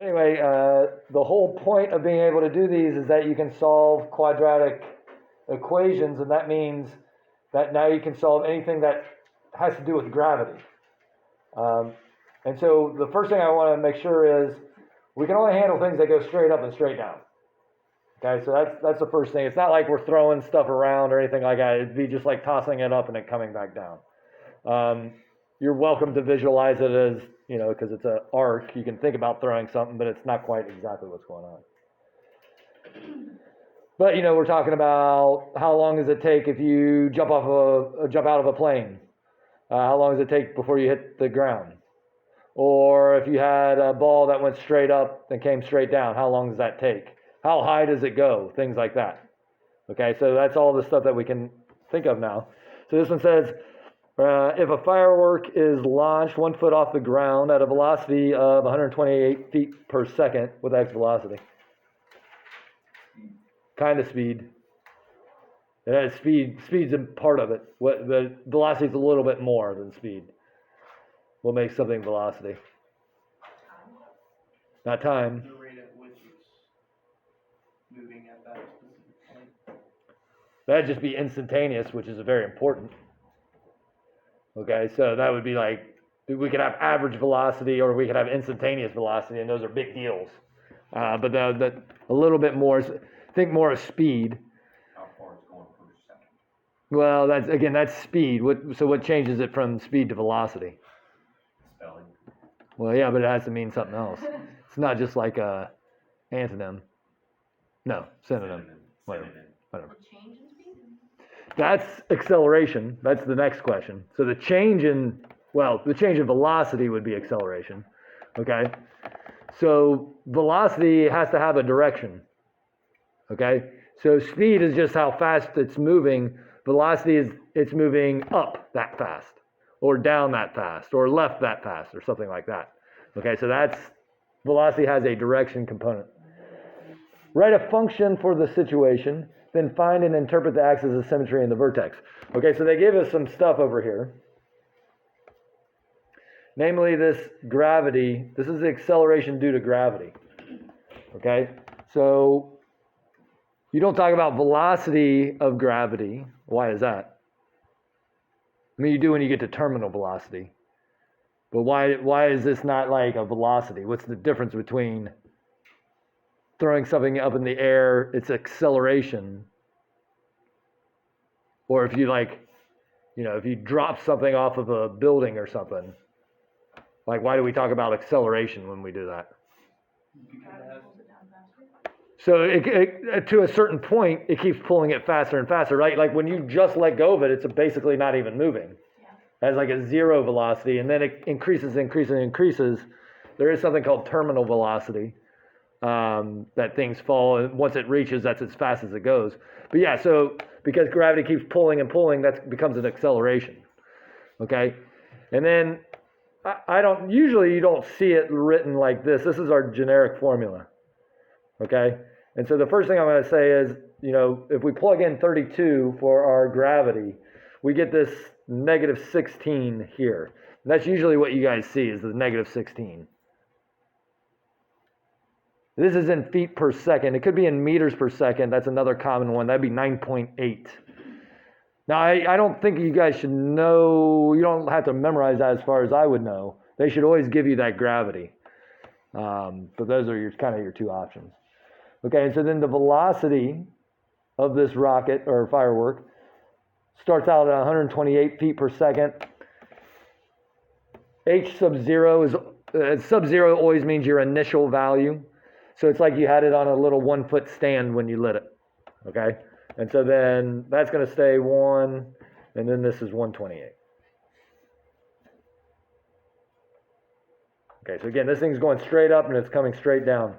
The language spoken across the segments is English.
Anyway, the whole point of being able to do these is that you can solve quadratic equations, and that means that now you can solve anything that has to do with gravity. And so the first thing I want to make sure is we can only handle things that go straight up and straight down. Okay, so that's the first thing. It's not like we're throwing stuff around or anything like that. It'd be just like tossing it up and it coming back down. You're welcome to visualize it as, because it's an arc, you can think about throwing something, but it's not quite exactly what's going on. But, we're talking about how long does it take if you jump out of a plane? How long does it take before you hit the ground? Or if you had a ball that went straight up and came straight down, how long does that take? How high does it go? Things like that. Okay, so that's all the stuff that we can think of now. So this one says, if a firework is launched 1 foot off the ground at a velocity of 128 feet per second with x velocity. Kind of speed. It has speed. Speed's a part of it. The velocity is a little bit more than speed. What makes something velocity? Not time. The rate at which it's moving at that specific point. That'd just be instantaneous, which is very important. Okay, so that would be like, we could have average velocity or we could have instantaneous velocity, and those are big deals. But that a little bit more, think more of speed. How far it's going per second? Well, that's speed. So what changes it from speed to velocity? Spelling. Well, yeah, but it has to mean something else. It's not just like a antonym. No, synonym. Whatever. The change in speed? That's acceleration. That's the next question. So the change in velocity would be acceleration. Okay? So velocity has to have a direction. Okay? So speed is just how fast it's moving. Velocity is it's moving up that fast, or down that fast, or left that fast, or something like that. Okay, so that's velocity has a direction component. Write a function for the situation, then find and interpret the axis of symmetry in the vertex. Okay, so they give us some stuff over here. Namely, this gravity. This is the acceleration due to gravity. Okay, so you don't talk about velocity of gravity. Why is that? I mean, you do when you get to terminal velocity. But why is this not like a velocity? What's the difference between throwing something up in the air, its acceleration, or if you if you drop something off of a building or something? Like, why do we talk about acceleration when we do that? So it, to a certain point, it keeps pulling it faster and faster, right? Like when you just let go of it, it's basically not even moving. It has like a zero velocity, and then it increases. There is something called terminal velocity, that things fall, and once it reaches, that's as fast as it goes. But yeah, so because gravity keeps pulling and pulling, that becomes an acceleration. Okay? And then usually you don't see it written like this. This is our generic formula. Okay? And so the first thing I'm going to say is, if we plug in 32 for our gravity, we get this negative 16 here. And that's usually what you guys see is the negative 16. This is in feet per second. It could be in meters per second. That's another common one. That'd be 9.8. Now, I don't think you guys should know. You don't have to memorize that as far as I would know. They should always give you that gravity. But those are your two options. Okay, and so then the velocity of this rocket or firework starts out at 128 feet per second. H sub 0 is, sub 0 always means your initial value. So it's like you had it on a little 1 foot stand when you lit it. Okay? And so then that's going to stay 1, and then this is 128. Okay, so again, this thing's going straight up and it's coming straight down.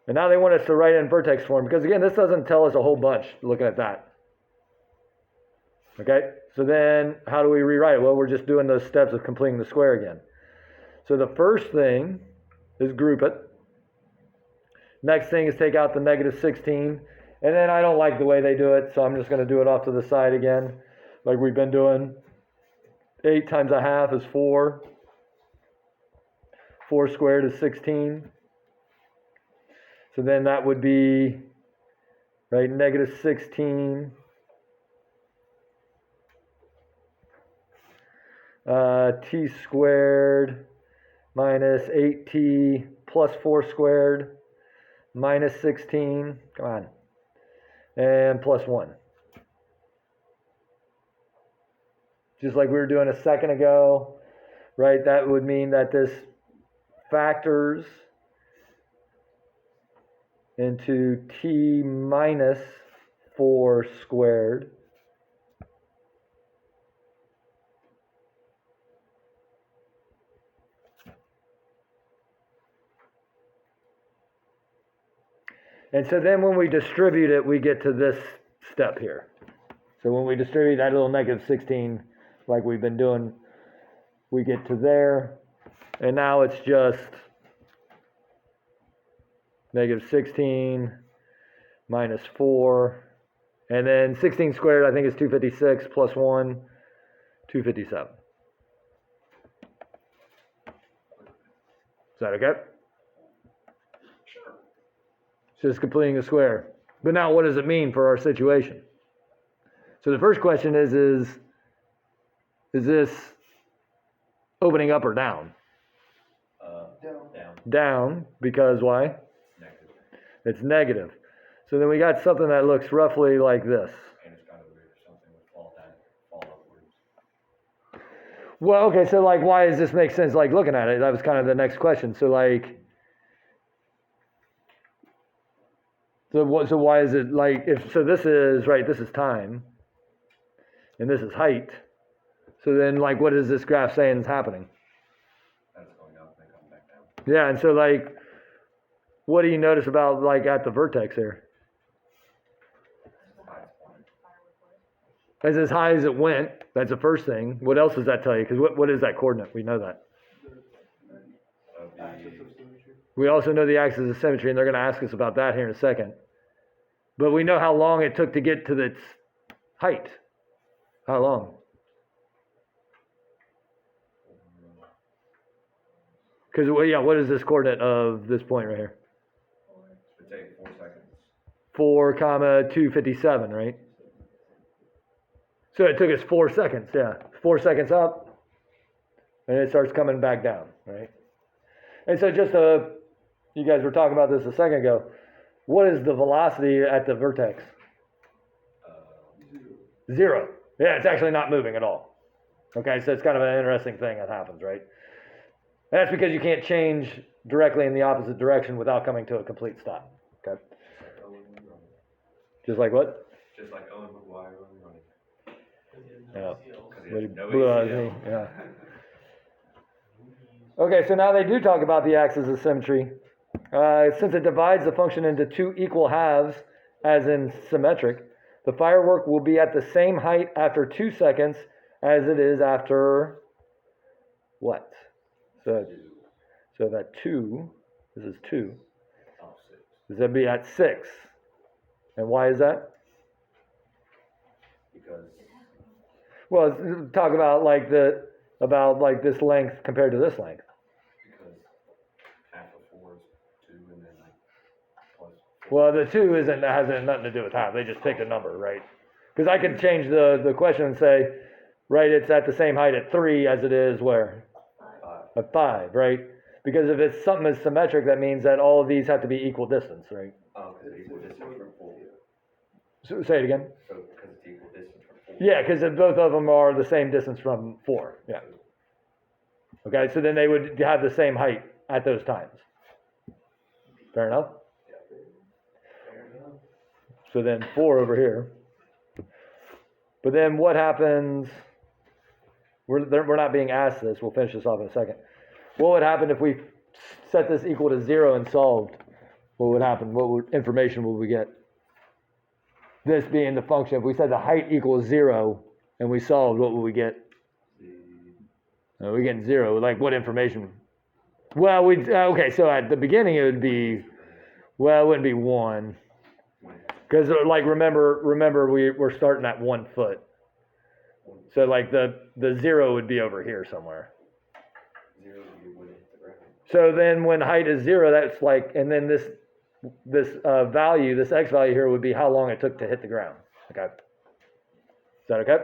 And now they want us to write it in vertex form, because again, this doesn't tell us a whole bunch looking at that. Okay, so then how do we rewrite it? Well, we're just doing those steps of completing the square again. So the first thing is group it. Next thing is take out the negative 16. And then I don't like the way they do it, so I'm just going to do it off to the side again, like we've been doing. 8 times a half is 4. 4 squared is 16. So then that would be, right, negative 16. T squared minus 8t plus 4 squared minus 16. Come on. And plus 1. Just like we were doing a second ago, right? That would mean that this factors into t minus 4 squared and so then when we distribute it, we get to this step here. So when we distribute that little negative 16 like we've been doing, we get to there, and now it's just negative 16 minus 4, and then 16 squared I think is 256 plus 1, 257. Is that okay? Sure. It's just completing a square. But now what does it mean for our situation? So the first question is this opening up or down? Down. Down, because why? Negative. It's negative. So then we got something that looks roughly like this. And it's got a root or something with fall upwards. Well, okay, so like why does this make sense like looking at it? That was kind of the next question. So like, so why is it like, if, so this is, right, this is time, and this is height. So then like what is this graph saying is happening? That's going up and then coming back down. Yeah, and so like, what do you notice about like at the vertex here? As high as it went, that's the first thing. What else does that tell you? Because what is that coordinate? We know that. Axis of symmetry. We also know the axis of symmetry, and they're going to ask us about that here in a second. But we know how long it took to get to its height. How long? Because, yeah, what is this coordinate of this point right here? It would take 4 seconds. 4 comma 257, right? So it took us 4 seconds, yeah. 4 seconds up, and it starts coming back down, right? And so just you guys were talking about this a second ago. What is the velocity at the vertex? 0. Yeah, it's actually not moving at all. Okay, so it's kind of an interesting thing that happens, right? And that's because you can't change directly in the opposite direction without coming to a complete stop. Okay? Just like what? Just like Owen McGuire running. Yeah. Because he But has he no blew out his ACL. knee, yeah. Okay, so now they do talk about the axis of symmetry. Since it divides the function into 2 equal halves, as in symmetric, the firework will be at the same height after 2 seconds as it is after what? So that 2, this is 2, Oh, 6. this would be at 6. And why is that? Because Well, talk about like this length compared to this length. half of 4 is 2 and then like plus. Well, the 2 hasn't nothing to do with half. They just picked a number, right? Because I could change the question and say, right, it's at the same height at 3 as it is where? 5. At 5, right? Because if it's something is symmetric, that means that all of these have to be equal distance, right? Oh, because it's equal distance from 4. So, say it again. So because it's equal distance from 4. Yeah, because both of them are the same distance from 4. Yeah. Okay, so then they would have the same height at those times. Fair enough? So then 4 over here. But then what happens? We're not being asked this. We'll finish this off in a second. What would happen if we set this equal to 0 and solved? What would happen? What information would we get? This being the function. If we said the height equals 0 and we solved, what would we get? We get 0. Like what information? Well, okay. So at the beginning it would be, well, it wouldn't be 1. Because like remember we're starting at 1 foot. So like the 0 would be over here somewhere. 0 you wouldn't hit the ground. So then when height is 0, that's like, and then this value, this x value here would be how long it took to hit the ground. Okay. Is that okay?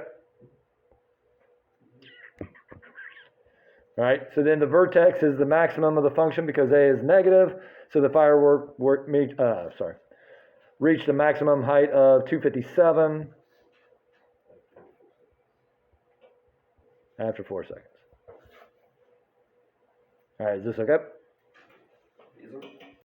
All right, so then the vertex is the maximum of the function because a is negative. So the firework reached the maximum height of 257 after 4 seconds. All right, is this okay?